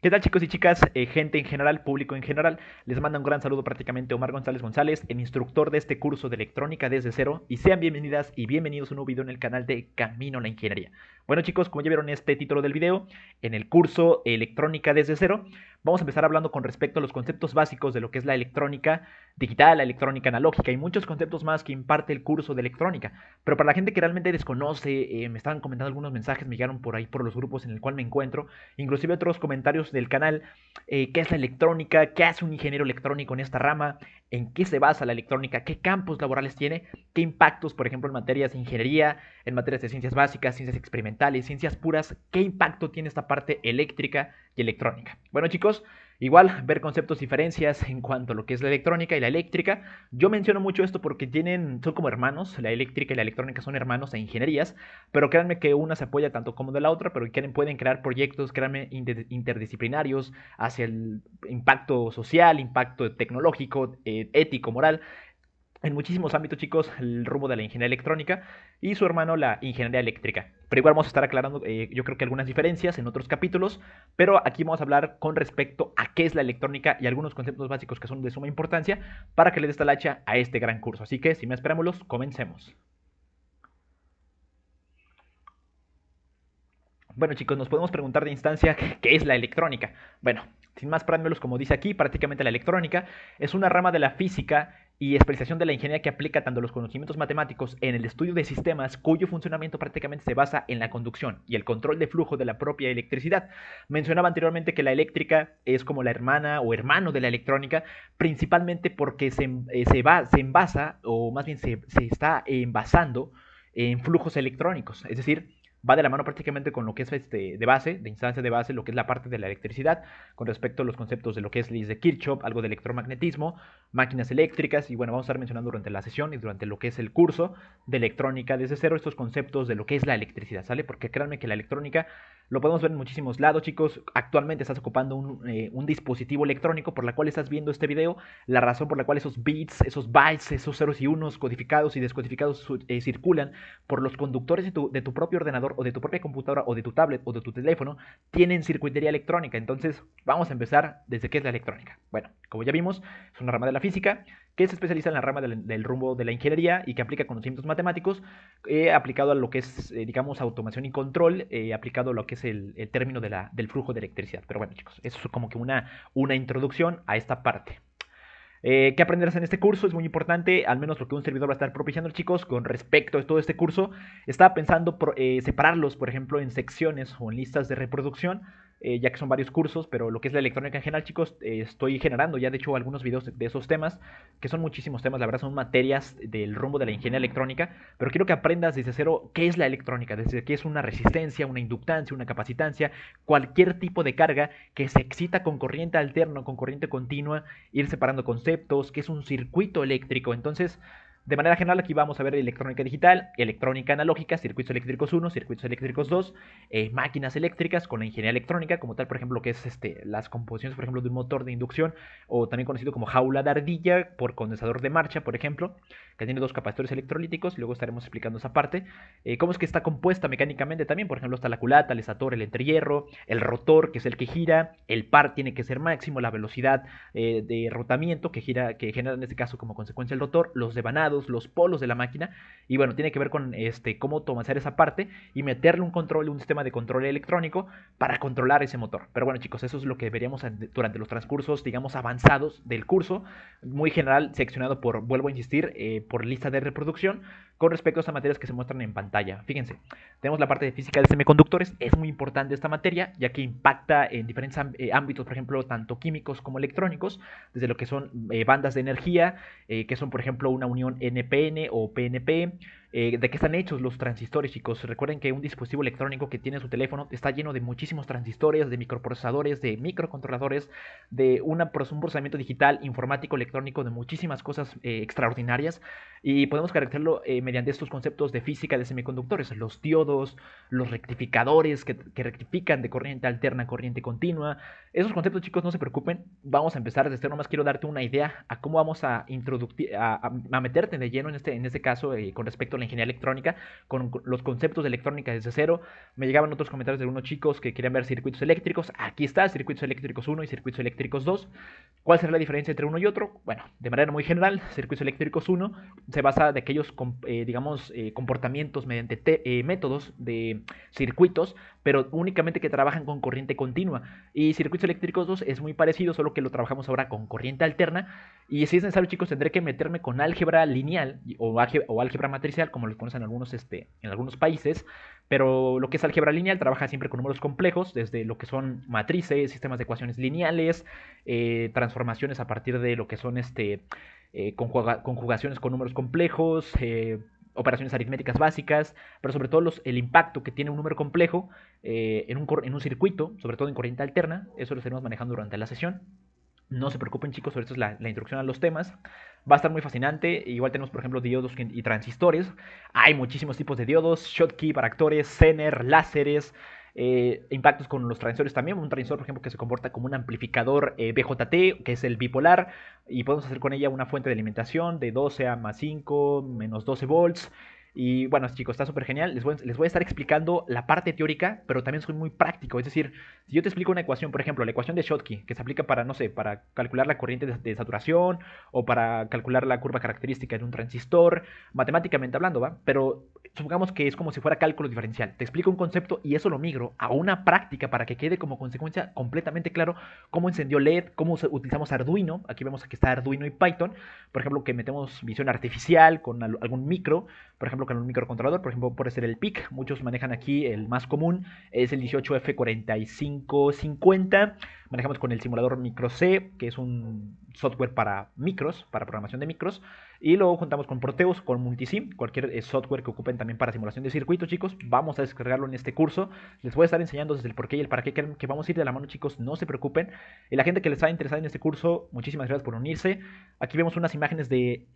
¿Qué tal, chicos y chicas? Gente en general, público en general, les manda un gran saludo prácticamente Omar González González, el instructor de este curso de electrónica desde cero, y sean bienvenidas y bienvenidos a un nuevo video en el canal de Camino a la Ingeniería. Bueno, chicos, como ya vieron este título del video, en el curso Electrónica desde cero, vamos a empezar hablando con respecto a los conceptos básicos de lo que es la electrónica digital, la electrónica analógica y muchos conceptos más que imparte el curso de electrónica. Pero para la gente que realmente desconoce, me estaban comentando algunos mensajes, me llegaron por ahí por los grupos en el cual me encuentro, inclusive otros comentarios del canal, qué es la electrónica, qué hace un ingeniero electrónico en esta rama, en qué se basa la electrónica, qué campos laborales tiene, qué impactos, por ejemplo, en materias de ingeniería, en materias de ciencias básicas, ciencias experimentales, ciencias puras, qué impacto tiene esta parte eléctrica y electrónica. Bueno, chicos, igual ver conceptos, diferencias en cuanto a lo que es la electrónica y la eléctrica. Yo menciono mucho esto porque son como hermanos, la eléctrica y la electrónica son hermanos e ingenierías, pero créanme que una se apoya tanto como de la otra, pero pueden crear proyectos, créanme, interdisciplinarios hacia el impacto social, impacto tecnológico, ético, moral, en muchísimos ámbitos, chicos, el rumbo de la ingeniería electrónica y su hermano la ingeniería eléctrica. Pero igual vamos a estar aclarando, yo creo que algunas diferencias en otros capítulos, pero aquí vamos a hablar con respecto a qué es la electrónica y algunos conceptos básicos que son de suma importancia para que le des talacha a este gran curso. Así que, sin más preámbulos, comencemos. Bueno, chicos, nos podemos preguntar de instancia qué es la electrónica. Bueno, sin más preámbulos, como dice aquí, prácticamente la electrónica es una rama de la física y especialización de la ingeniería que aplica tanto los conocimientos matemáticos en el estudio de sistemas cuyo funcionamiento prácticamente se basa en la conducción y el control de flujo de la propia electricidad. Mencionaba anteriormente que la eléctrica es como la hermana o hermano de la electrónica, principalmente porque se envasa, o más bien se está envasando en flujos electrónicos, es decir, va de la mano prácticamente con lo que es de base, de instancia de base, lo que es la parte de la electricidad, con respecto a los conceptos de lo que es leyes de Kirchhoff, algo de electromagnetismo, máquinas eléctricas, y bueno, vamos a estar mencionando durante la sesión y durante lo que es el curso de electrónica desde cero estos conceptos de lo que es la electricidad, ¿sale? Porque créanme que la electrónica lo podemos ver en muchísimos lados, chicos. Actualmente estás ocupando un dispositivo electrónico por la cual estás viendo este video, la razón por la cual esos bits, esos bytes, esos ceros y unos codificados y descodificados circulan por los conductores de tu propio ordenador o de tu propia computadora o de tu tablet o de tu teléfono, tienen circuitería electrónica. Entonces, vamos a empezar desde qué es la electrónica. Bueno, como ya vimos, es una rama de la física que se especializa en la rama del rumbo de la ingeniería y que aplica conocimientos matemáticos aplicado a lo que es, digamos, automación y control, aplicado a lo que es el término del flujo de electricidad. Pero bueno, chicos, eso es como que una introducción a esta parte. ¿Qué aprenderás en este curso? Es muy importante, al menos lo que un servidor va a estar propiciando, chicos, con respecto a todo este curso. Estaba pensando separarlos, por ejemplo, en secciones o en listas de reproducción, ya que son varios cursos, pero lo que es la electrónica en general, chicos, estoy generando ya, de hecho, algunos videos de esos temas, que son muchísimos temas, la verdad, son materias del rumbo de la ingeniería electrónica, pero quiero que aprendas desde cero qué es la electrónica, desde qué es una resistencia, una inductancia, una capacitancia, cualquier tipo de carga que se excita con corriente alterna, con corriente continua, ir separando conceptos, qué es un circuito eléctrico. Entonces, de manera general, aquí vamos a ver electrónica digital, electrónica analógica, circuitos eléctricos 1, circuitos eléctricos 2, máquinas eléctricas con la ingeniería electrónica, como tal, por ejemplo, que es las composiciones, por ejemplo, de un motor de inducción, o también conocido como jaula de ardilla, por condensador de marcha, por ejemplo, que tiene dos capacitores electrolíticos, luego estaremos explicando esa parte. Cómo es que está compuesta mecánicamente también, por ejemplo, está la culata, el estator, el entrehierro, el rotor, que es el que gira, el par tiene que ser máximo, la velocidad de rotamiento que genera en este caso como consecuencia el rotor, los devanados, los polos de la máquina, y bueno, tiene que ver con cómo automatizar esa parte y meterle un sistema de control electrónico para controlar ese motor. Pero bueno, chicos, eso es lo que veríamos durante los transcursos, digamos, avanzados del curso, muy general, seccionado vuelvo a insistir, por lista de reproducción, con respecto a estas materias que se muestran en pantalla. Fíjense, tenemos la parte de física de semiconductores, es muy importante esta materia, ya que impacta en diferentes ámbitos, por ejemplo, tanto químicos como electrónicos, desde lo que son bandas de energía, que son, por ejemplo, una unión NPN o PNP, de qué están hechos los transistores, chicos. Recuerden que un dispositivo electrónico que tiene su teléfono está lleno de muchísimos transistores, de microprocesadores, de microcontroladores, de un procesamiento digital, informático, electrónico, de muchísimas cosas extraordinarias. Y podemos caracterizarlo mediante estos conceptos de física de semiconductores, los diodos, los rectificadores que rectifican de corriente alterna a corriente continua. Esos conceptos, chicos, no se preocupen. Vamos a empezar desde cero. Nomás quiero darte una idea a cómo vamos a meterte de lleno en este caso con respecto a la ingeniería electrónica, con los conceptos de electrónica desde cero. Me llegaban otros comentarios de algunos chicos que querían ver circuitos eléctricos. Aquí está, circuitos eléctricos 1 y circuitos eléctricos 2. ¿Cuál será la diferencia entre uno y otro? Bueno, de manera muy general, circuitos eléctricos 1 se basa de aquellos, comportamientos mediante métodos de circuitos, pero únicamente que trabajan con corriente continua. Y circuitos eléctricos 2 es muy parecido, solo que lo trabajamos ahora con corriente alterna. Y si es necesario, chicos, tendré que meterme con álgebra lineal o álgebra matricial, como lo conocen en algunos países. Pero lo que es álgebra lineal trabaja siempre con números complejos, desde lo que son matrices, sistemas de ecuaciones lineales, transformaciones a partir de lo que son conjugaciones con números complejos, operaciones aritméticas básicas, pero sobre todo el impacto que tiene un número complejo en un circuito, sobre todo en corriente alterna. Eso lo estaremos manejando durante la sesión. No se preocupen, chicos, sobre esto es la introducción a los temas. Va a estar muy fascinante. Igual tenemos, por ejemplo, diodos y transistores. Hay muchísimos tipos de diodos: Schottky, varactores, Zener, láseres, impactos con los transistores también. Un transistor, por ejemplo, que se comporta como un amplificador BJT, que es el bipolar, y podemos hacer con ella una fuente de alimentación de 12 a más 5, menos 12 volts. Y bueno, chicos, está súper genial. Les voy a estar explicando la parte teórica, pero también soy muy práctico. Es decir, si yo te explico una ecuación, por ejemplo, la ecuación de Schottky, que se aplica para, no sé, para calcular la corriente de saturación o para calcular la curva característica de un transistor, matemáticamente hablando, ¿va? Pero supongamos que es como si fuera cálculo diferencial. Te explico un concepto y eso lo migro a una práctica para que quede como consecuencia completamente claro cómo encendió LED, cómo utilizamos Arduino. Aquí vemos que está Arduino y Python. Por ejemplo, que metemos visión artificial con algún micro, por ejemplo, con un microcontrolador, por ejemplo, puede ser el PIC. Muchos manejan aquí el más común, es el 18F4550. Manejamos con el simulador Micro C, que es un software para micros, para programación de micros. Y luego juntamos con Proteus, con Multisim, cualquier software que ocupen también para simulación de circuitos, chicos. Vamos a descargarlo en este curso. Les voy a estar enseñando desde el por qué y el para qué, que vamos a ir de la mano, chicos. No se preocupen. Y la gente que les está interesada en este curso, muchísimas gracias por unirse. Aquí vemos unas imágenes de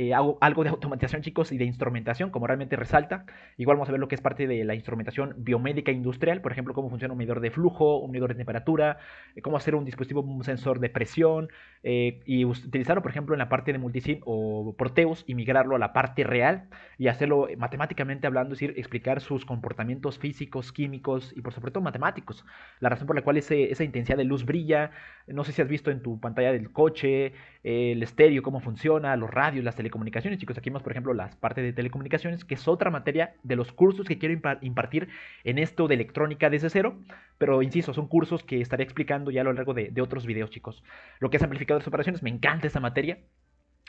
algo de automatización, chicos, y de instrumentación, como realmente resalta. Igual vamos a ver lo que es parte de la instrumentación biomédica industrial. Por ejemplo, cómo funciona un medidor de flujo, un medidor de temperatura, cómo hacer un dispositivo, un sensor de presión, y utilizarlo, por ejemplo, en la parte de Multisim o Proteus, y migrarlo a la parte real y hacerlo matemáticamente hablando, es decir, explicar sus comportamientos físicos, químicos y por sobre todo matemáticos. La razón por la cual esa intensidad de luz brilla. No sé si has visto en tu pantalla del coche, el estéreo, cómo funciona, los radios, las telecomunicaciones. Chicos, aquí vemos, por ejemplo, las partes de telecomunicaciones, que es otra materia de los cursos que quiero impartir en esto de electrónica desde cero. Pero insisto, son cursos que estaré explicando ya a lo largo de otros videos, chicos. Lo que es amplificadores de operaciones, me encanta esta materia.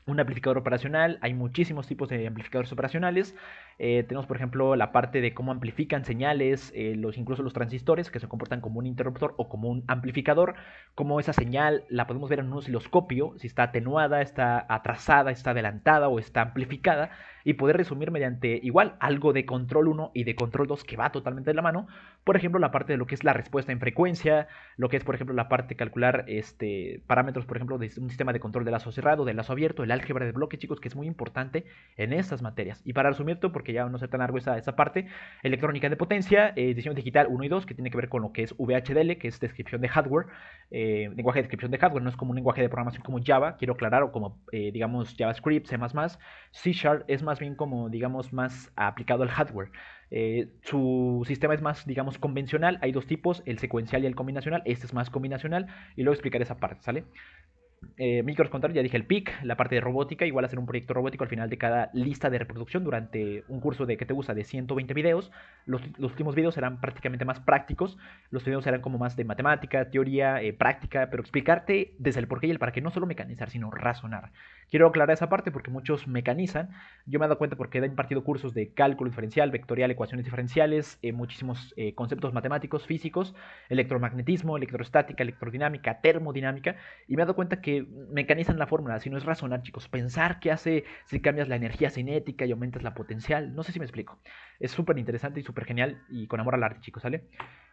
Un amplificador operacional, hay muchísimos tipos de amplificadores operacionales. Tenemos, por ejemplo, la parte de cómo amplifican señales, incluso los transistores, que se comportan como un interruptor o como un amplificador. Cómo esa señal la podemos ver en un osciloscopio, si está atenuada, está atrasada, está adelantada o está amplificada, y poder resumir mediante igual algo de control 1 y de control 2 que va totalmente de la mano. Por ejemplo, la parte de lo que es la respuesta en frecuencia, lo que es, por ejemplo, la parte de calcular parámetros, por ejemplo, de un sistema de control de lazo cerrado, de lazo abierto, el álgebra de bloques, chicos, que es muy importante en estas materias. Y para resumirte, porque ya no sea tan largo esa parte, electrónica de potencia, edición digital 1 y 2, que tiene que ver con lo que es VHDL, que es descripción de hardware, lenguaje de descripción de hardware, no es como un lenguaje de programación como Java, quiero aclarar, o como, digamos, JavaScript, C++. C# es más bien como, digamos, más aplicado al hardware. Su sistema es más, digamos, convencional. Hay dos tipos, el secuencial y el combinacional. Este es más combinacional y luego explicaré esa parte, ¿sale? Microcontroller, ya dije el PIC, la parte de robótica, igual hacer un proyecto robótico al final de cada lista de reproducción durante un curso de, ¿qué te gusta?, de 120 videos. Los últimos videos serán prácticamente más prácticos, los videos serán como más de matemática, teoría, práctica, pero explicarte desde el porqué y el para qué, no solo mecanizar, sino razonar. Quiero aclarar esa parte porque muchos mecanizan. Yo me he dado cuenta porque he impartido cursos de cálculo diferencial, vectorial, ecuaciones diferenciales, muchísimos conceptos matemáticos, físicos, electromagnetismo, electrostática, electrodinámica, termodinámica, y me he dado cuenta que mecanizan la fórmula, si no es razonar, chicos, pensar qué hace si cambias la energía cinética y aumentas la potencial. No sé si me explico. Es súper interesante y súper genial y con amor al arte, chicos, ¿sale?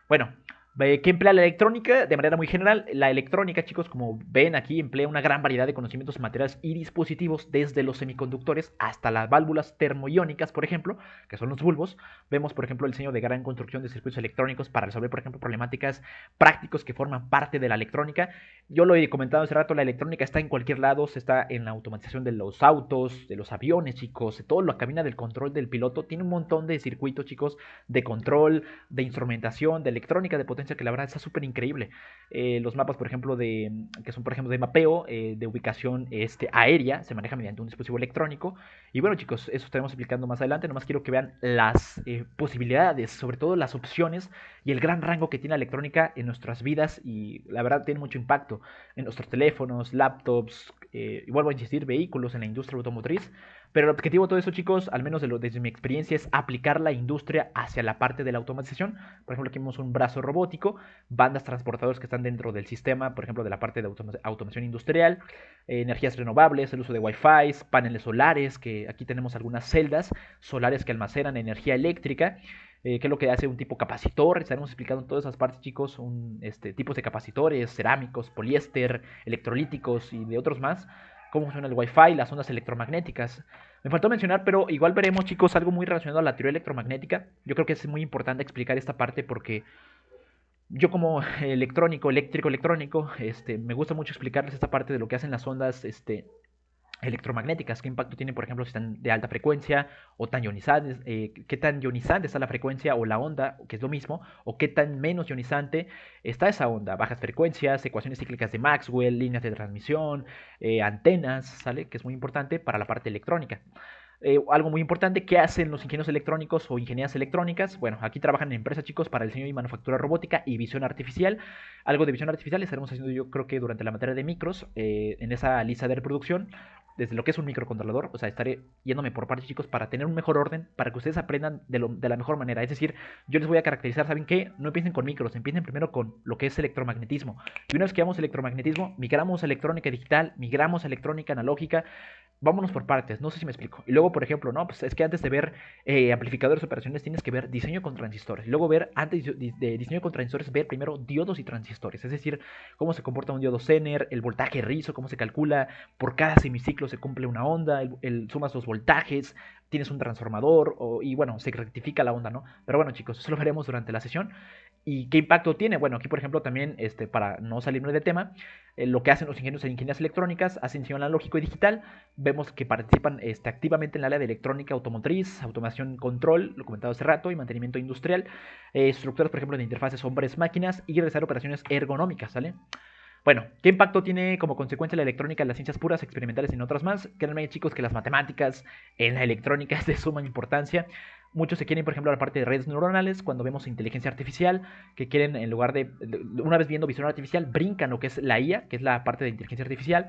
Bueno, ¿Qué emplea la electrónica? De manera muy general, la electrónica, chicos, como ven aquí, emplea una gran variedad de conocimientos, materiales y dispositivos, desde los semiconductores hasta las válvulas termoiónicas, por ejemplo, que son los bulbos. Vemos, por ejemplo, el diseño de gran construcción de circuitos electrónicos para resolver, por ejemplo, problemáticas prácticos que forman parte de la electrónica. Yo lo he comentado hace rato, la electrónica está en cualquier lado, se está en la automatización de los autos, de los aviones, chicos, de toda la cabina del control del piloto. Tiene un montón de circuitos, chicos, de control, de instrumentación, de electrónica, de potencia, que la verdad está súper increíble. Los mapas, por ejemplo, que son, por ejemplo, de mapeo, de ubicación aérea, se maneja mediante un dispositivo electrónico. Y bueno, chicos, eso estaremos explicando más adelante. Nomás quiero que vean las posibilidades, sobre todo las opciones y el gran rango que tiene la electrónica en nuestras vidas. Y la verdad tiene mucho impacto en nuestros teléfonos, laptops, y vuelvo a insistir, vehículos, en la industria automotriz. Pero el objetivo de todo eso, chicos, al menos desde mi experiencia, es aplicar la industria hacia la parte de la automatización. Por ejemplo, aquí vemos un brazo robótico, bandas transportadoras que están dentro del sistema, por ejemplo, de la parte de automación industrial, energías renovables, el uso de Wi-Fi, paneles solares, que aquí tenemos algunas celdas solares que almacenan energía eléctrica. ¿Qué es lo que hace un tipo capacitor? Estaremos explicando todas esas partes, chicos, tipos de capacitores, cerámicos, poliéster, electrolíticos y de otros más. Cómo funciona el Wi-Fi, las ondas electromagnéticas. Me faltó mencionar, pero igual veremos, chicos, algo muy relacionado a la teoría electromagnética. Yo creo que es muy importante explicar esta parte porque yo, como eléctrico electrónico, me gusta mucho explicarles esta parte de lo que hacen las ondas electromagnéticas, qué impacto tienen, por ejemplo, si están de alta frecuencia o tan ionizadas, qué tan ionizante está la frecuencia o la onda, que es lo mismo, o qué tan menos ionizante está esa onda, bajas frecuencias, ecuaciones cíclicas de Maxwell, líneas de transmisión, antenas, ¿sale? Que es muy importante para la parte electrónica. Algo muy importante, ¿qué hacen los ingenieros electrónicos o ingenierías electrónicas? Bueno, aquí trabajan en empresas, chicos, para el diseño y manufactura robótica y visión artificial. Algo de visión artificial estaremos haciendo, yo creo que durante la materia de micros, en esa lista de reproducción, desde lo que es un microcontrolador. O sea, estaré yéndome por partes, chicos, para tener un mejor orden, para que ustedes aprendan de la mejor manera. Es decir, yo les voy a caracterizar, ¿saben qué? No empiecen con micros, empiecen primero con lo que es electromagnetismo. Y una vez que vamos a electromagnetismo, migramos a electrónica digital, migramos a electrónica analógica. Vámonos por partes, no sé si me explico. Y luego, por ejemplo, no, pues es que antes de ver amplificadores, operaciones, tienes que ver diseño con transistores. Y luego ver, antes de diseño con transistores, ver primero diodos y transistores. Es decir, cómo se comporta un diodo Zener, el voltaje rizo, cómo se calcula, por cada semiciclo se cumple una onda, sumas los voltajes, tienes un transformador, y bueno, se rectifica la onda, ¿no? Pero bueno, chicos, eso lo veremos durante la sesión. ¿Y qué impacto tiene? Bueno, aquí por ejemplo también, para no salirme de tema, lo que hacen los ingenieros en ingenierías electrónicas, hacen diseño analógico y digital. Vemos que participan activamente en el área de electrónica automotriz, automación, control, lo comentado hace rato, y mantenimiento industrial, estructuras, por ejemplo, de interfaces hombres-máquinas, y realizar operaciones ergonómicas, ¿sale? Bueno, ¿qué impacto tiene como consecuencia la electrónica en las ciencias puras, experimentales y en otras más? Créanme, chicos, que las matemáticas en la electrónica es de suma importancia. Muchos se quieren, por ejemplo, a la parte de redes neuronales, cuando vemos inteligencia artificial, que quieren, en lugar de, una vez viendo visión artificial, brincan lo que es la IA, que es la parte de inteligencia artificial,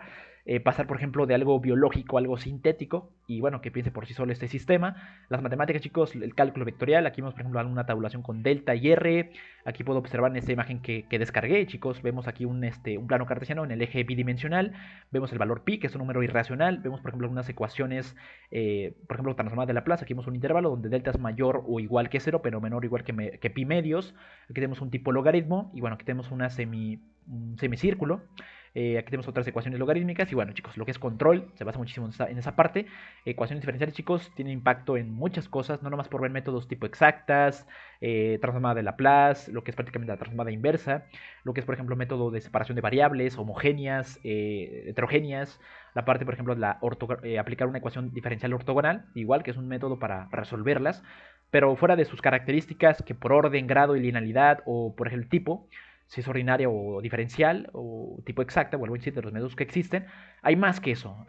pasar, por ejemplo, de algo biológico a algo sintético, y bueno, que piense por sí solo este sistema. Las matemáticas, chicos, el cálculo vectorial, aquí vemos, por ejemplo, una tabulación con delta y r. Aquí puedo observar en esta imagen que descargué, chicos, vemos aquí un plano cartesiano en el eje bidimensional, vemos el valor pi, que es un número irracional, vemos, por ejemplo, algunas ecuaciones, por ejemplo, transformada de Laplace. Aquí vemos un intervalo donde delta es mayor o igual que 0, pero menor o igual que pi medios. Aquí tenemos un tipo logaritmo, y bueno, aquí tenemos un semicírculo. Aquí tenemos otras ecuaciones logarítmicas. Y bueno, chicos, lo que es control se basa muchísimo en esa parte. Ecuaciones diferenciales, chicos, tienen impacto en muchas cosas, no nomás por ver métodos tipo exactas, transformada de Laplace, lo que es prácticamente la transformada inversa, lo que es, por ejemplo, método de separación de variables homogéneas, heterogéneas, la parte, por ejemplo, de aplicar una ecuación diferencial ortogonal, igual, que es un método para resolverlas, pero fuera de sus características, que por orden, grado y linealidad, o por ejemplo el tipo, si es ordinaria o diferencial o tipo exacta, vuelvo a insistir, de los métodos que existen, hay más que eso,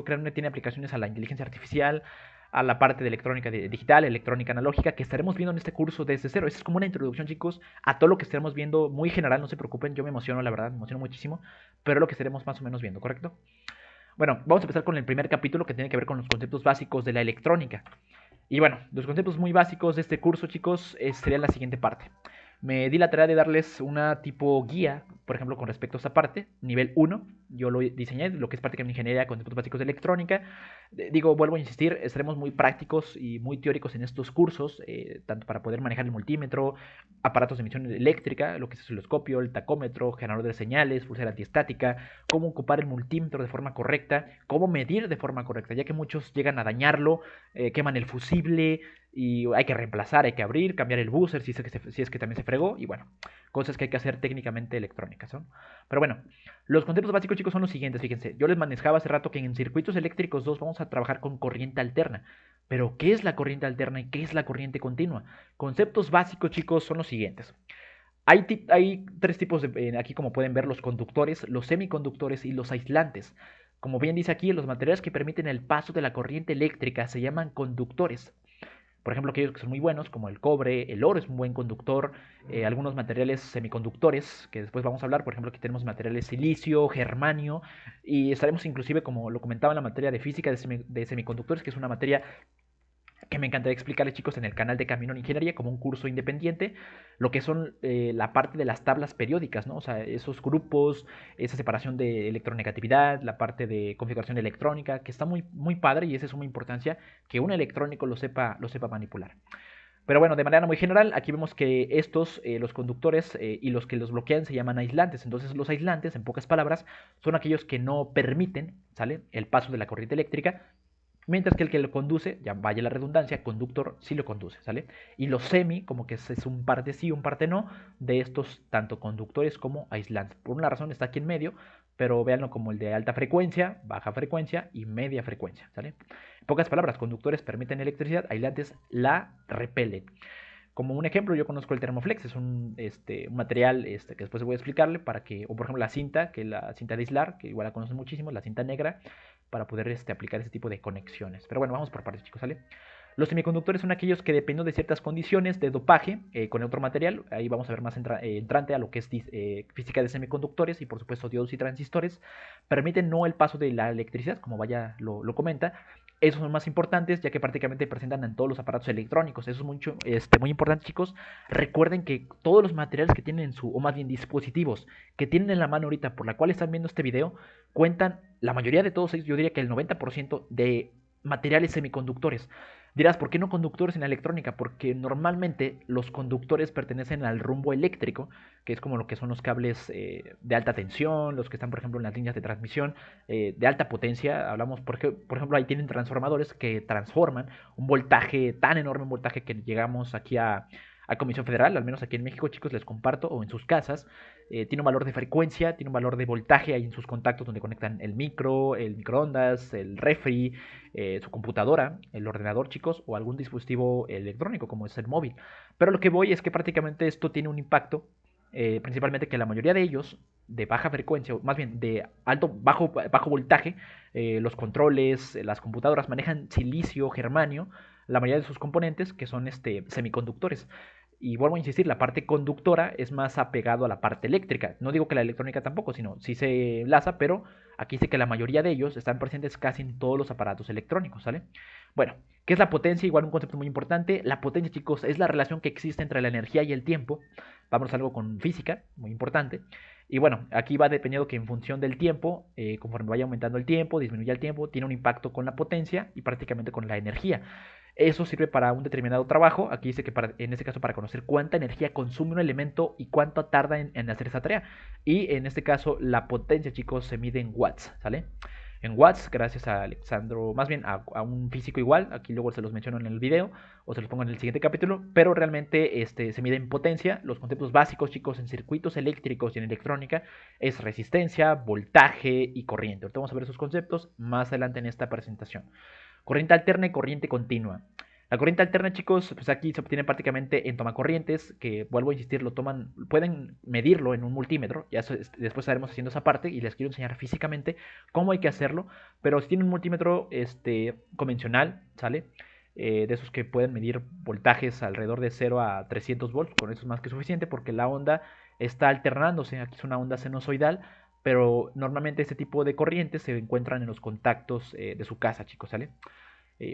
créanme, tiene aplicaciones a la inteligencia artificial, a la parte de electrónica digital, electrónica analógica, que estaremos viendo en este curso desde cero. Esa es como una introducción, chicos, a todo lo que estaremos viendo, muy general, no se preocupen, yo me emociono, la verdad, me emociono muchísimo, pero lo que estaremos más o menos viendo, ¿correcto? Bueno, vamos a empezar con el primer capítulo, que tiene que ver con los conceptos básicos de la electrónica. Y bueno, los conceptos muy básicos de este curso, chicos, sería la siguiente parte. Me di la tarea de darles una tipo guía, por ejemplo, con respecto a esta parte, nivel 1, yo lo diseñé, lo que es prácticamente ingeniería, conceptos básicos de electrónica. Digo, vuelvo a insistir, estaremos muy prácticos y muy teóricos en estos cursos, tanto para poder manejar el multímetro, aparatos de emisión eléctrica, lo que es el osciloscopio, el tacómetro, generador de señales, pulsera antiestática, cómo ocupar el multímetro de forma correcta, cómo medir de forma correcta, ya que muchos llegan a dañarlo, queman el fusible y hay que reemplazar, hay que abrir, cambiar el buzzer si es que también se fregó y bueno, cosas que hay que hacer técnicamente electrónicas, ¿no? Pero bueno, los conceptos básicos, chicos, son los siguientes, fíjense. Yo les manejaba hace rato que en circuitos eléctricos 2 vamos a trabajar con corriente alterna. Pero, ¿qué es la corriente alterna y qué es la corriente continua? Conceptos básicos, chicos, son los siguientes. Hay tres tipos de, aquí como pueden ver, los conductores, los semiconductores y los aislantes. Como bien dice aquí, los materiales que permiten el paso de la corriente eléctrica se llaman conductores. Por ejemplo, aquellos que son muy buenos, como el cobre, el oro es un buen conductor, algunos materiales semiconductores, que después vamos a hablar, por ejemplo, aquí tenemos materiales silicio, germanio, y estaremos inclusive, como lo comentaba en la materia de física de semiconductores, que es una materia que me encantaría explicarles, chicos, en el canal de Camino en Ingeniería, como un curso independiente, lo que son la parte de las tablas periódicas, ¿no? O sea, esos grupos, esa separación de electronegatividad, la parte de configuración electrónica, que está muy, muy padre y esa es una importancia que un electrónico lo sepa manipular. Pero bueno, de manera muy general, aquí vemos que estos, los conductores y los que los bloquean se llaman aislantes. Entonces los aislantes, en pocas palabras, son aquellos que no permiten, ¿sale?, el paso de la corriente eléctrica, mientras que el que lo conduce, ya vaya la redundancia, conductor sí lo conduce, ¿sale? Y los semi, como que es un parte sí, un parte no, de estos tanto conductores como aislantes. Por una razón está aquí en medio, pero véanlo como el de alta frecuencia, baja frecuencia y media frecuencia, ¿sale? En pocas palabras, conductores permiten electricidad, aislantes la repelen. Como un ejemplo, yo conozco el Thermoflex, es un material que después voy a explicarle para que, o por ejemplo la cinta, que es la cinta de aislar, que igual la conocen muchísimo, la cinta negra, para poder aplicar ese tipo de conexiones. Pero bueno, vamos por partes, chicos, ¿sale? Los semiconductores son aquellos que dependiendo de ciertas condiciones de dopaje con otro material, ahí vamos a ver más entrante a lo que es física de semiconductores y por supuesto diodos y transistores, permiten no el paso de la electricidad, como vaya lo comenta. Esos son más importantes ya que prácticamente presentan en todos los aparatos electrónicos. Eso es mucho, muy importante, chicos. Recuerden que todos los materiales que tienen en su, o más bien dispositivos que tienen en la mano ahorita por la cual están viendo este video, cuentan, la mayoría de todos ellos, yo diría que el 90% de materiales semiconductores. Dirás, ¿por qué no conductores en la electrónica? Porque normalmente los conductores pertenecen al rumbo eléctrico, que es como lo que son los cables de alta tensión, los que están, por ejemplo, en las líneas de transmisión de alta potencia. Hablamos, por ejemplo, ahí tienen transformadores que transforman un voltaje tan enorme, un voltaje que llegamos aquí a Comisión Federal, al menos aquí en México, chicos, les comparto, o en sus casas. Tiene un valor de frecuencia, tiene un valor de voltaje ahí en sus contactos donde conectan el micro, el microondas, el refri, su computadora, el ordenador, chicos, o algún dispositivo electrónico como es el móvil. Pero lo que voy es que prácticamente esto tiene un impacto, principalmente que la mayoría de ellos de baja frecuencia, o más bien de bajo voltaje, los controles, las computadoras manejan silicio, germanio, la mayoría de sus componentes que son semiconductores. Y vuelvo a insistir, la parte conductora es más apegado a la parte eléctrica. No digo que la electrónica tampoco, sino sí se enlaza, pero aquí sé que la mayoría de ellos están presentes casi en todos los aparatos electrónicos, ¿sale? Bueno, ¿qué es la potencia? Igual un concepto muy importante. La potencia, chicos, es la relación que existe entre la energía y el tiempo. Vamos a algo con física, muy importante. Y bueno, aquí va dependiendo que en función del tiempo, conforme vaya aumentando el tiempo, disminuye el tiempo, tiene un impacto con la potencia y prácticamente con la energía. Eso sirve para un determinado trabajo. Aquí dice que en este caso para conocer cuánta energía consume un elemento y cuánto tarda en hacer esa tarea. Y en este caso la potencia, chicos, se mide en watts, ¿sale? En watts, gracias a Alexandro, más bien a un físico igual, aquí luego se los menciono en el video o se los pongo en el siguiente capítulo, pero realmente se mide en potencia. Los conceptos básicos, chicos, en circuitos eléctricos y en electrónica es resistencia, voltaje y corriente. Ahorita vamos a ver esos conceptos más adelante en esta presentación. Corriente alterna y corriente continua. La corriente alterna, chicos, pues aquí se obtiene prácticamente en tomacorrientes, que vuelvo a insistir, pueden medirlo en un multímetro, ya después estaremos haciendo esa parte y les quiero enseñar físicamente cómo hay que hacerlo, pero si tienen un multímetro convencional, ¿sale? De esos que pueden medir voltajes alrededor de 0 a 300 volts, con eso es más que suficiente porque la onda está alternándose, aquí es una onda sinusoidal, pero normalmente este tipo de corrientes se encuentran en los contactos de su casa, chicos, ¿sale?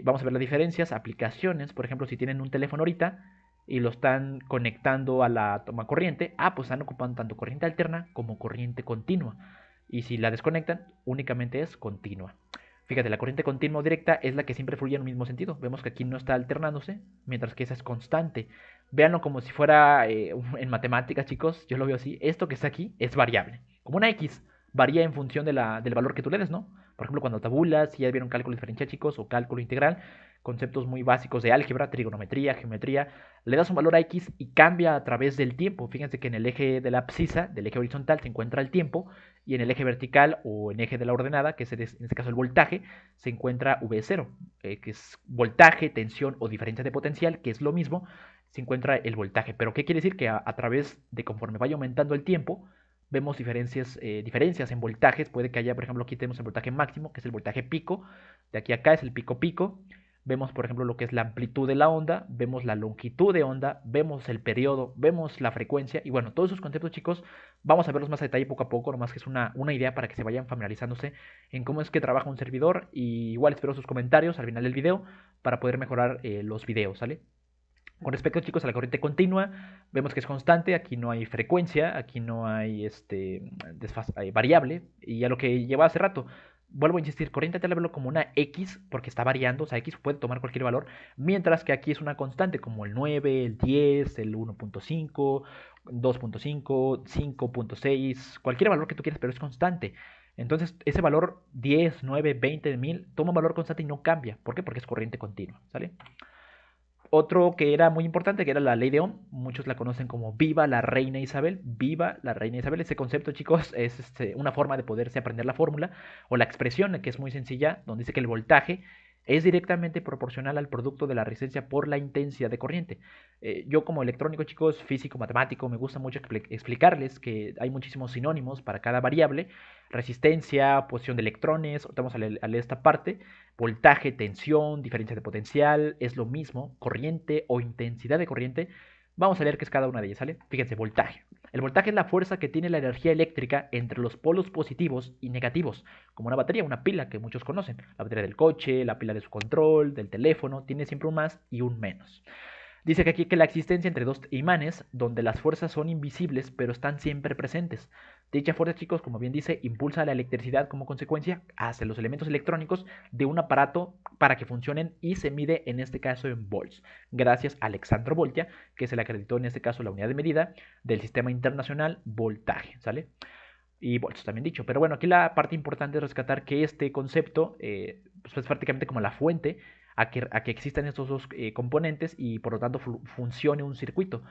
Vamos a ver las diferencias, aplicaciones, por ejemplo, si tienen un teléfono ahorita, y lo están conectando a la toma corriente, pues están ocupando tanto corriente alterna como corriente continua. Y si la desconectan, únicamente es continua. Fíjate, la corriente continua o directa es la que siempre fluye en el mismo sentido. Vemos que aquí no está alternándose, mientras que esa es constante. Véanlo como si fuera en matemáticas, chicos. Yo lo veo así. Esto que está aquí es variable. Como una X, varía en función del valor que tú le des, ¿no? Por ejemplo, cuando tabulas, si ya vieron cálculo diferencial, chicos, o cálculo integral, conceptos muy básicos de álgebra, trigonometría, geometría, le das un valor a X y cambia a través del tiempo. Fíjense que en el eje de la abscisa, del eje horizontal, se encuentra el tiempo, y en el eje vertical o en eje de la ordenada, que es en este caso el voltaje, se encuentra V0, que es voltaje, tensión o diferencia de potencial, que es lo mismo, se encuentra el voltaje. Pero ¿qué quiere decir? Que a través de conforme vaya aumentando el tiempo, vemos diferencias en voltajes. Puede que haya, por ejemplo, aquí tenemos el voltaje máximo, que es el voltaje pico, de aquí a acá es el pico pico. Vemos, por ejemplo, lo que es la amplitud de la onda, vemos la longitud de onda, vemos el periodo, vemos la frecuencia, y bueno, todos esos conceptos, chicos, vamos a verlos más a detalle poco a poco, nomás que es una idea para que se vayan familiarizándose en cómo es que trabaja un servidor, y igual espero sus comentarios al final del video para poder mejorar los videos, ¿sale? Con respecto, chicos, a la corriente continua, vemos que es constante, aquí no hay frecuencia, aquí no hay variable, y a lo que lleva hace rato, vuelvo a insistir, corriente te la veo como una X, porque está variando, o sea, X puede tomar cualquier valor, mientras que aquí es una constante, como el 9, el 10, el 1.5, 2.5, 5.6, cualquier valor que tú quieras, pero es constante. Entonces, ese valor 10, 9, 20, 1000, toma un valor constante y no cambia. ¿Por qué? Porque es corriente continua, ¿sale? Otro que era muy importante, que era la ley de Ohm, muchos la conocen como Viva la Reina Isabel. Viva la Reina Isabel. Ese concepto, chicos, es una forma de poderse aprender la fórmula o la expresión, que es muy sencilla, donde dice que el voltaje es directamente proporcional al producto de la resistencia por la intensidad de corriente. Yo como electrónico, chicos, físico, matemático, me gusta mucho explicarles que hay muchísimos sinónimos para cada variable. Resistencia, posición de electrones, vamos a leer esta parte. Voltaje, tensión, diferencia de potencial, es lo mismo, corriente o intensidad de corriente. Vamos a leer qué es cada una de ellas, ¿sale? Fíjense, voltaje. El voltaje es la fuerza que tiene la energía eléctrica entre los polos positivos y negativos, como una batería, una pila que muchos conocen. La batería del coche, la pila de su control, del teléfono, tiene siempre un más y un menos. Dice que aquí que la existencia entre dos imanes, donde las fuerzas son invisibles, pero están siempre presentes. Dicha fuerza, chicos, como bien dice, impulsa la electricidad como consecuencia hacia los elementos electrónicos de un aparato para que funcionen, y se mide en este caso en volts, gracias a Alexandro Volta, que se le acreditó en este caso la unidad de medida del sistema internacional voltaje, ¿sale? Y volts también dicho. Pero bueno, aquí la parte importante es rescatar que este concepto pues es prácticamente como la fuente a que existan estos dos componentes, y por lo tanto funcione un circuito.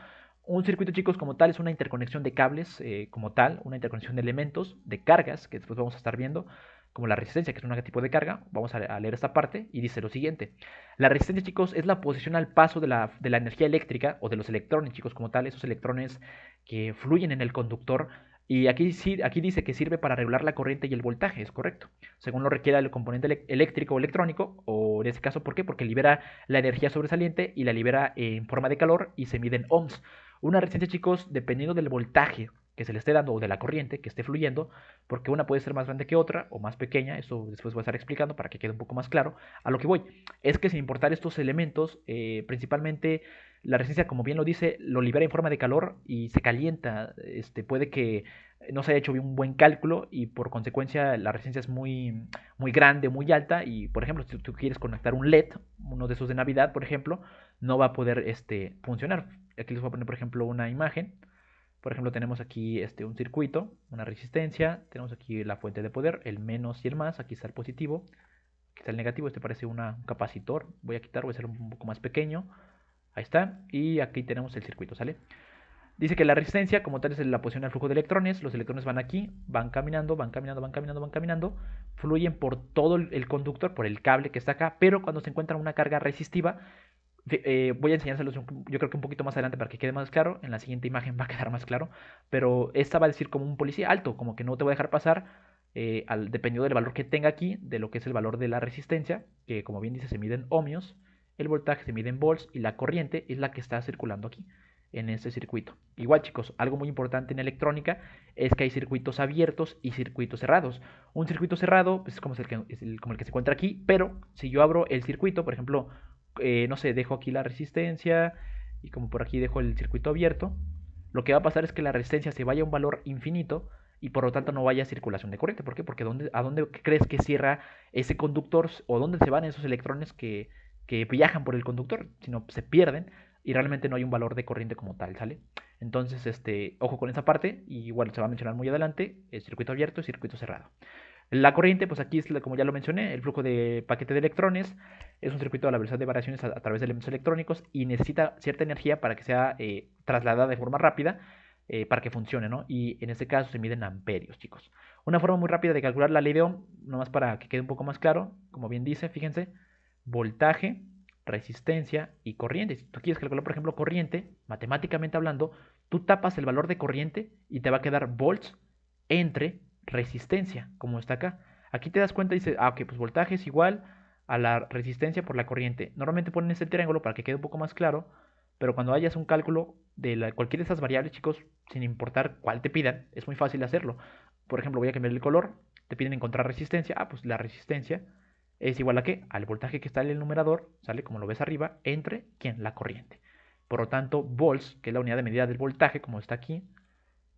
Un circuito, chicos, como tal, es una interconexión de cables, como tal, una interconexión de elementos, de cargas, que después vamos a estar viendo, como la resistencia, que es un tipo de carga. Vamos a leer esta parte y dice lo siguiente. La resistencia, chicos, es la oposición al paso de la energía eléctrica o de los electrones, chicos, como tal, esos electrones que fluyen en el conductor. Y aquí dice que sirve para regular la corriente y el voltaje, es correcto, según lo requiera el componente eléctrico o electrónico, o en este caso, ¿por qué? Porque libera la energía sobresaliente y la libera en forma de calor, y se mide en ohms. Una resistencia, chicos, dependiendo del voltaje que se le esté dando o de la corriente que esté fluyendo, porque una puede ser más grande que otra o más pequeña, eso después voy a estar explicando para que quede un poco más claro. A lo que voy es que sin importar estos elementos, principalmente la resistencia, como bien lo dice, lo libera en forma de calor y se calienta. Puede que no se haya hecho un buen cálculo y por consecuencia la resistencia es muy, muy grande, muy alta, y por ejemplo, si tú quieres conectar un LED, uno de esos de Navidad, por ejemplo, no va a poder funcionar. Aquí les voy a poner, por ejemplo, una imagen. Por ejemplo, tenemos aquí un circuito, una resistencia, tenemos aquí la fuente de poder, el menos y el más, aquí está el positivo, aquí está el negativo, parece un capacitor, voy a hacer un poco más pequeño, ahí está, y aquí tenemos el circuito, ¿sale? Dice que la resistencia como tal es la posición al flujo de electrones, los electrones van aquí, van caminando, van caminando, van caminando, van caminando, fluyen por todo el conductor, por el cable que está acá, pero cuando se encuentra una carga resistiva, voy a enseñárselos yo creo que un poquito más adelante para que quede más claro. En la siguiente imagen va a quedar más claro. Pero esta va a decir como un policía alto, como que no te va a dejar pasar, dependiendo del valor que tenga aquí, de lo que es el valor de la resistencia, que como bien dice se mide en ohmios, el voltaje se mide en volts, y la corriente es la que está circulando aquí en este circuito. Igual, chicos, algo muy importante en electrónica es que hay circuitos abiertos y circuitos cerrados. Un circuito cerrado pues, es como el que se encuentra aquí, pero si yo abro el circuito, por ejemplo, no sé, dejo aquí la resistencia y como por aquí dejo el circuito abierto, lo que va a pasar es que la resistencia se vaya a un valor infinito y por lo tanto no vaya circulación de corriente. ¿Por qué? Porque ¿a dónde crees que cierra ese conductor o dónde se van esos electrones que viajan por el conductor? Sino se pierden y realmente no hay un valor de corriente como tal, ¿sale? Entonces, ojo con esa parte y bueno, se va a mencionar muy adelante, el circuito abierto y circuito cerrado. La corriente, pues aquí es, como ya lo mencioné, el flujo de paquete de electrones. Es un circuito a la velocidad de variaciones a través de elementos electrónicos y necesita cierta energía para que sea trasladada de forma rápida para que funcione, ¿no? Y en este caso se miden amperios, chicos. Una forma muy rápida de calcular la ley de Ohm, nomás para que quede un poco más claro, como bien dice, fíjense, voltaje, resistencia y corriente. Si tú quieres calcular, por ejemplo, corriente, matemáticamente hablando, tú tapas el valor de corriente y te va a quedar volts entre resistencia, como está acá. Aquí te das cuenta y dices, ok, pues voltaje es igual a la resistencia por la corriente. Normalmente ponen este triángulo para que quede un poco más claro, pero cuando hayas un cálculo de cualquiera de esas variables, chicos, sin importar cuál te pidan, es muy fácil hacerlo. Por ejemplo, voy a cambiar el color, te piden encontrar resistencia, pues la resistencia es igual a qué? Al voltaje que está en el numerador, ¿sale? Como lo ves arriba, entre, ¿quién? La corriente. Por lo tanto, volts, que es la unidad de medida del voltaje, como está aquí,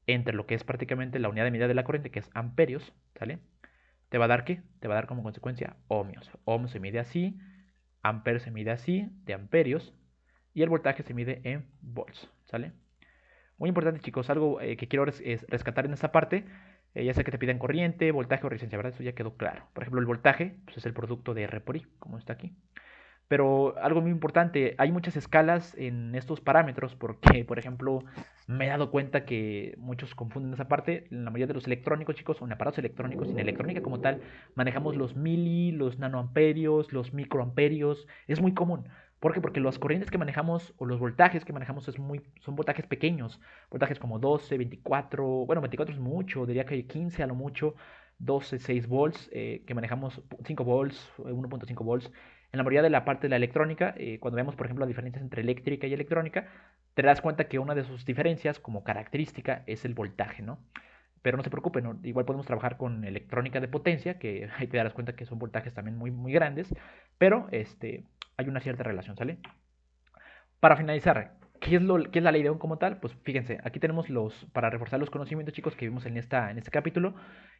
entre lo que es prácticamente la unidad de medida de la corriente, que es amperios, ¿sale? ¿Te va a dar qué? Te va a dar como consecuencia ohmios. Ohm se mide así, amperes se mide así, de amperios, y el voltaje se mide en volts, ¿sale? Muy importante, chicos, algo que quiero rescatar en esta parte, ya sea que te pidan corriente, voltaje o resistencia, ¿verdad? Eso ya quedó claro. Por ejemplo, el voltaje pues, es el producto de R por I, como está aquí. Pero algo muy importante, hay muchas escalas en estos parámetros porque, por ejemplo, me he dado cuenta que muchos confunden esa parte. En la mayoría de los electrónicos, chicos, o en aparatos electrónicos, y en electrónica como tal, manejamos los mili, los nanoamperios, los microamperios. Es muy común. ¿Por qué? Porque las corrientes que manejamos o los voltajes que manejamos son voltajes pequeños. Voltajes como 12, 24, bueno, 24 es mucho, diría que 15 a lo mucho, 12, 6 volts, que manejamos 5 volts, 1.5 volts en la mayoría de la parte de la electrónica, cuando vemos, por ejemplo, las diferencias entre eléctrica y electrónica, te das cuenta que una de sus diferencias como característica es el voltaje, ¿no? Pero no se preocupen, ¿no? Igual podemos trabajar con electrónica de potencia, que ahí te darás cuenta que son voltajes también muy, muy grandes, pero hay una cierta relación, ¿sale? Para finalizar, ¿qué es la ley de Ohm como tal? Pues fíjense, aquí tenemos para reforzar los conocimientos, chicos, que vimos en este capítulo.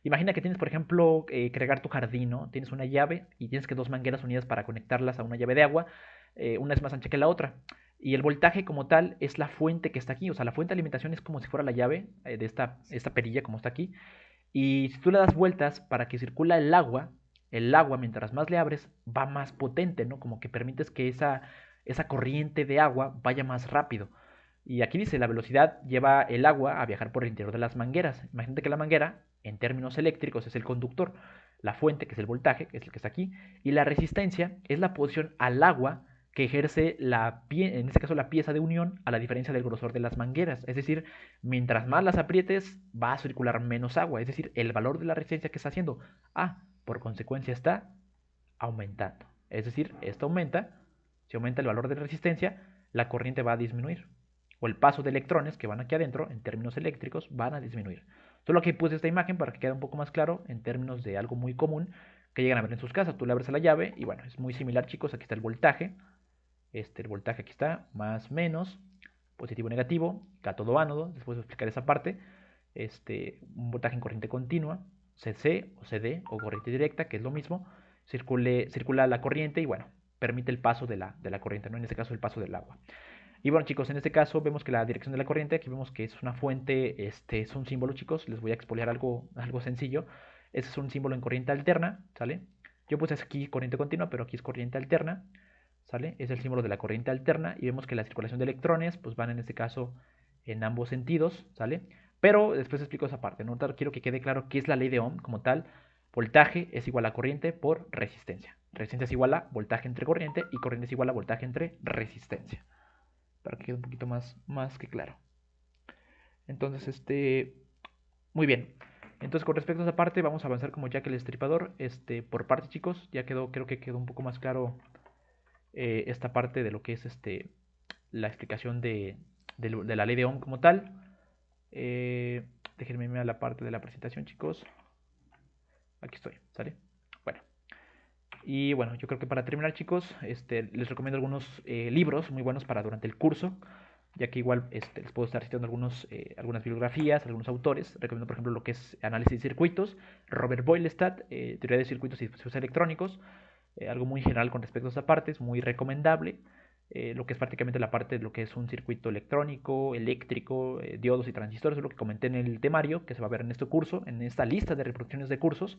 Imagina que tienes, por ejemplo, que regar tu jardín, ¿no? Tienes una llave y tienes que dos mangueras unidas para conectarlas a una llave de agua. Una es más ancha que la otra. Y el voltaje como tal es la fuente que está aquí. O sea, la fuente de alimentación es como si fuera la llave de esta perilla como está aquí. Y si tú le das vueltas para que circula el agua mientras más le abres va más potente, ¿no? Como que permites que esa corriente de agua vaya más rápido. Y aquí dice, la velocidad lleva el agua a viajar por el interior de las mangueras. Imagínate que la manguera, en términos eléctricos, es el conductor, la fuente, que es el voltaje, que es el que está aquí, y la resistencia es la posición al agua que ejerce en este caso la pieza de unión a la diferencia del grosor de las mangueras. Es decir, mientras más las aprietes, va a circular menos agua. Es decir, el valor de la resistencia que está haciendo, por consecuencia está aumentando. Es decir, esto aumenta, si aumenta el valor de resistencia, la corriente va a disminuir. O el paso de electrones que van aquí adentro, en términos eléctricos, van a disminuir. Solo que puse esta imagen para que quede un poco más claro en términos de algo muy común que llegan a ver en sus casas. Tú le abres a la llave y bueno, es muy similar, chicos. Aquí está el voltaje. El voltaje aquí está, más menos, positivo negativo, cátodo ánodo. Después voy a explicar esa parte. Un voltaje en corriente continua, CC o CD o corriente directa, que es lo mismo. Circula la corriente y bueno, permite el paso de la corriente, ¿no? En este caso el paso del agua. Y bueno, chicos, en este caso vemos que la dirección de la corriente, aquí vemos que es una fuente, es un símbolo, chicos. Les voy a expoliar algo sencillo. Este es un símbolo en corriente alterna, ¿sale? Yo puse aquí corriente continua, pero aquí es corriente alterna, ¿sale? Es el símbolo de la corriente alterna y vemos que la circulación de electrones, pues van en este caso en ambos sentidos, ¿sale? Pero después explico esa parte, ¿no? Quiero que quede claro qué es la ley de Ohm como tal. Voltaje es igual a corriente por resistencia. Resistencia es igual a voltaje entre corriente y corriente es igual a voltaje entre resistencia para que quede un poquito más que claro. Entonces, muy bien. Entonces, con respecto a esa parte, vamos a avanzar como Jack el Destripador. Por parte, chicos, ya creo que quedó un poco más claro esta parte de lo que es la explicación de la ley de Ohm como tal. Déjenme irme a la parte de la presentación, chicos. Aquí estoy, ¿sale? Bueno, Y bueno, yo creo que para terminar, chicos, les recomiendo algunos libros muy buenos para durante el curso, ya que igual les puedo estar citando algunas bibliografías, algunos autores. Recomiendo, por ejemplo, lo que es análisis de circuitos, Robert Boylestad, teoría de circuitos y procesos electrónicos, algo muy general con respecto a esa parte, es muy recomendable. Lo que es prácticamente la parte de lo que es un circuito electrónico, eléctrico, diodos y transistores, es lo que comenté en el temario que se va a ver en este curso, en esta lista de reproducciones de cursos.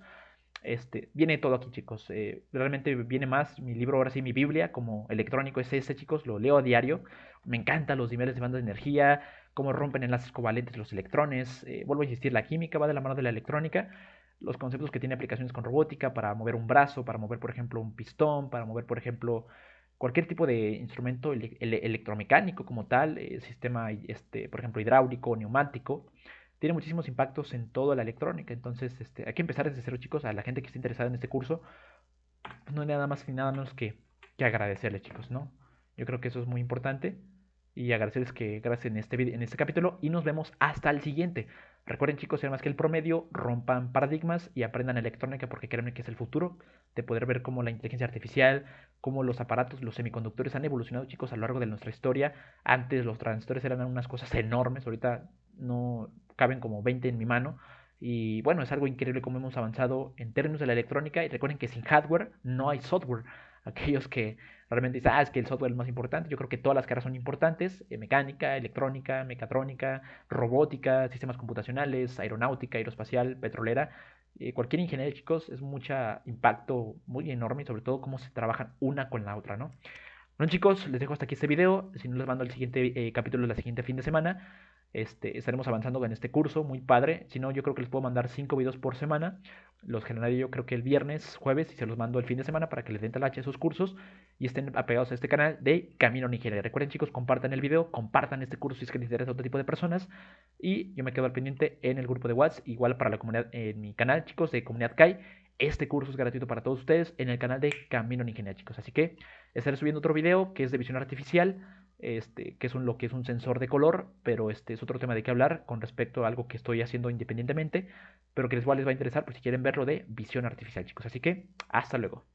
Viene todo aquí, chicos. Realmente viene más mi libro, ahora sí, mi Biblia, como electrónico es ese, chicos. Lo leo a diario. Me encantan los niveles de banda de energía, cómo rompen enlaces covalentes los electrones. Vuelvo a insistir, la química va de la mano de la electrónica. Los conceptos que tiene aplicaciones con robótica para mover un brazo, para mover, por ejemplo, un pistón, para mover, por ejemplo, cualquier tipo de instrumento electromecánico como tal, sistema, por ejemplo, hidráulico, neumático, tiene muchísimos impactos en toda la electrónica. Entonces, hay que empezar desde cero, chicos. A la gente que esté interesada en este curso, no hay nada más ni nada menos que agradecerle, chicos, ¿no? Yo creo que eso es muy importante. Y agradecerles que gracias en este capítulo. Y nos vemos hasta el siguiente. Recuerden, chicos, ser más que el promedio, rompan paradigmas y aprendan electrónica, porque créanme que es el futuro de poder ver cómo la inteligencia artificial, cómo los aparatos, los semiconductores han evolucionado, chicos, a lo largo de nuestra historia. Antes los transistores eran unas cosas enormes, ahorita no caben como 20 en mi mano. Y bueno, es algo increíble cómo hemos avanzado en términos de la electrónica. Y recuerden que sin hardware no hay software. Aquellos que realmente dicen, es que el software es más importante, yo creo que todas las carreras son importantes: mecánica, electrónica, mecatrónica, robótica, sistemas computacionales, aeronáutica, aeroespacial, petrolera. Cualquier ingeniería, chicos, es mucho impacto muy enorme, y sobre todo cómo se trabajan una con la otra, ¿no? Bueno, chicos, les dejo hasta aquí este video. Si no, les mando el siguiente capítulo la siguiente fin de semana. Estaremos avanzando en este curso, muy padre. Si no, yo creo que les puedo mandar 5 videos por semana. Los generaré yo creo que el viernes, jueves, y se los mando el fin de semana para que les den talache a esos cursos y estén apegados a este canal de Camino a Ingeniería. Recuerden, chicos, compartan el video, compartan este curso si es que les interesa a otro tipo de personas. Y yo me quedo al pendiente en el grupo de WhatsApp, igual para la comunidad, en mi canal, chicos, de Comunidad Kai. Este curso es gratuito para todos ustedes en el canal de Camino a Ingeniería, chicos. Así que estaré subiendo otro video que es de visión artificial, que es lo que es un sensor de color, pero es otro tema de qué hablar con respecto a algo que estoy haciendo independientemente, pero que igual les va a interesar por si quieren verlo de visión artificial, chicos. Así que hasta luego.